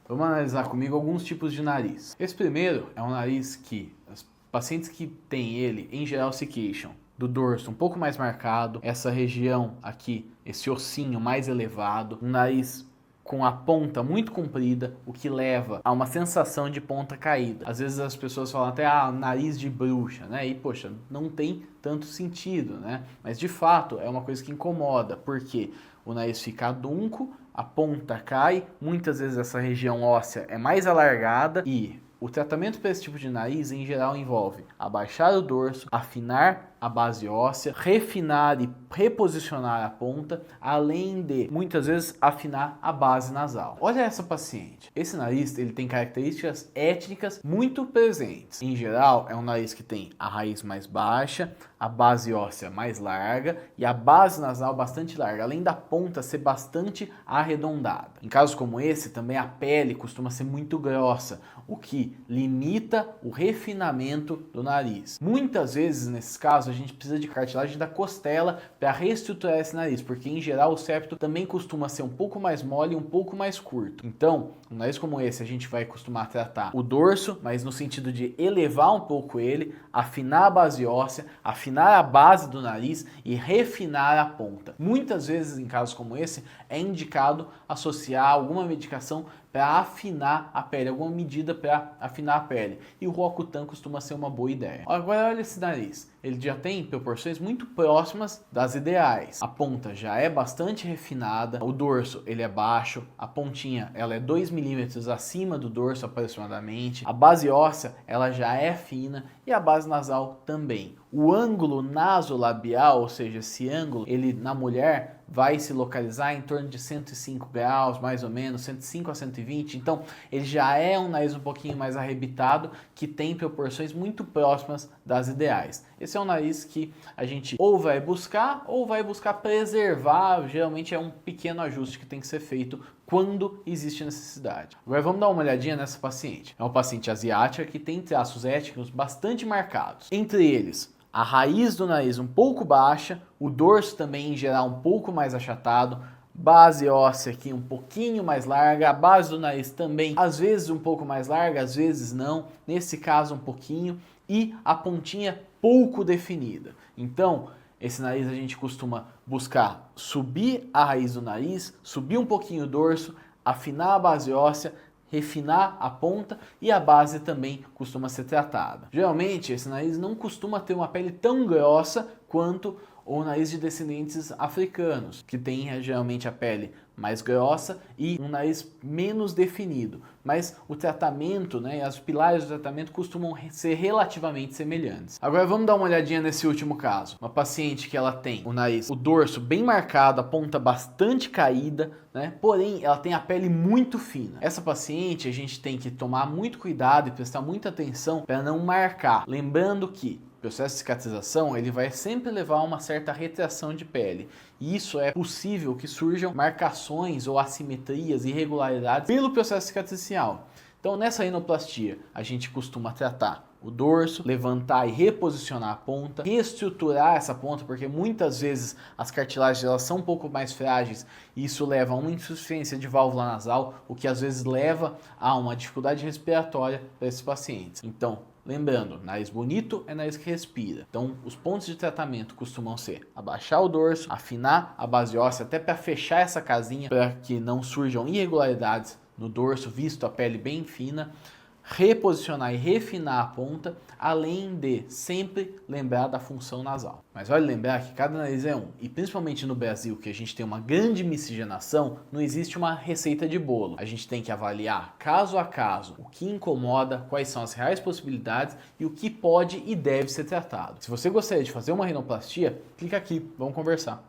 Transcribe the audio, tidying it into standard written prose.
Vamos analisar comigo alguns tipos de nariz. Esse primeiro é um nariz que os pacientes que têm ele, em geral, se queixam do dorso um pouco mais marcado, essa região aqui, esse ossinho mais elevado, um nariz com a ponta muito comprida, o que leva a uma sensação de ponta caída. Às vezes as pessoas falam até, nariz de bruxa, né? E poxa, não tem tanto sentido, né? Mas de fato é uma coisa que incomoda, porque o nariz fica adunco, a ponta cai, muitas vezes essa região óssea é mais alargada e o tratamento para esse tipo de nariz, em geral, envolve abaixar o dorso, afinar a base óssea, refinar e reposicionar a ponta, além de, muitas vezes, afinar a base nasal. Olha essa paciente. Esse nariz, ele tem características étnicas muito presentes. Em geral, é um nariz que tem a raiz mais baixa, a base óssea mais larga e a base nasal bastante larga, além da ponta ser bastante arredondada. Em casos como esse, também a pele costuma ser muito grossa, o que limita o refinamento do nariz. Muitas vezes, nesses casos, a gente precisa de cartilagem da costela para reestruturar esse nariz, porque em geral o septo também costuma ser um pouco mais mole e um pouco mais curto. Então, um nariz como esse a gente vai costumar tratar o dorso, mas no sentido de elevar um pouco ele, afinar a base óssea, afinar a base do nariz e refinar a ponta. Muitas vezes, em casos como esse, é indicado associar alguma medicação para afinar a pele, alguma medida para afinar a pele. E o Roacutan costuma ser uma boa ideia. Agora olha esse nariz. Ele já tem proporções muito próximas das ideais. A ponta já é bastante refinada, o dorso ele é baixo, a pontinha ela é 2 milímetros acima do dorso aproximadamente, a base óssea ela já é fina e a base nasal também. O ângulo nasolabial, ou seja, esse ângulo, ele na mulher vai se localizar em torno de 105 graus, mais ou menos, 105 a 120. Então, ele já é um nariz um pouquinho mais arrebitado, que tem proporções muito próximas das ideais. Esse é um nariz que a gente ou vai buscar preservar. Geralmente é um pequeno ajuste que tem que ser feito quando existe necessidade. Agora vamos dar uma olhadinha nessa paciente. É uma paciente asiática que tem traços étnicos bastante marcados. Entre eles, a raiz do nariz um pouco baixa, o dorso também em geral um pouco mais achatado, base óssea aqui um pouquinho mais larga, a base do nariz também às vezes um pouco mais larga, às vezes não, nesse caso um pouquinho, e a pontinha pouco definida. Então, esse nariz a gente costuma buscar subir a raiz do nariz, subir um pouquinho o dorso, afinar a base óssea, refinar a ponta e a base também costuma ser tratada. Geralmente, esse nariz não costuma ter uma pele tão grossa quanto o nariz de descendentes africanos, que tem geralmente a pele mais grossa e um nariz menos definido. Mas o tratamento, né, os pilares do tratamento costumam ser relativamente semelhantes. Agora vamos dar uma olhadinha nesse último caso. Uma paciente que ela tem o nariz, o dorso bem marcado, a ponta bastante caída, né, porém ela tem a pele muito fina. Essa paciente a gente tem que tomar muito cuidado e prestar muita atenção para não marcar. Lembrando que o processo de cicatrização ele vai sempre levar a uma certa retração de pele. E isso é possível que surjam marcações ou assimetrias, irregularidades pelo processo cicatricial. Então nessa rinoplastia a gente costuma tratar o dorso, levantar e reposicionar a ponta, reestruturar essa ponta, porque muitas vezes as cartilagens elas são um pouco mais frágeis e isso leva a uma insuficiência de válvula nasal, o que às vezes leva a uma dificuldade respiratória para esses pacientes. Então, lembrando, nariz bonito é nariz que respira. Então, os pontos de tratamento costumam ser abaixar o dorso, afinar a base óssea até para fechar essa casinha, para que não surjam irregularidades no dorso, visto a pele bem fina, reposicionar e refinar a ponta, além de sempre lembrar da função nasal. Mas vale lembrar que cada nariz é um, e principalmente no Brasil, que a gente tem uma grande miscigenação, não existe uma receita de bolo. A gente tem que avaliar caso a caso o que incomoda, quais são as reais possibilidades e o que pode e deve ser tratado. Se você gostaria de fazer uma rinoplastia, clica aqui, vamos conversar.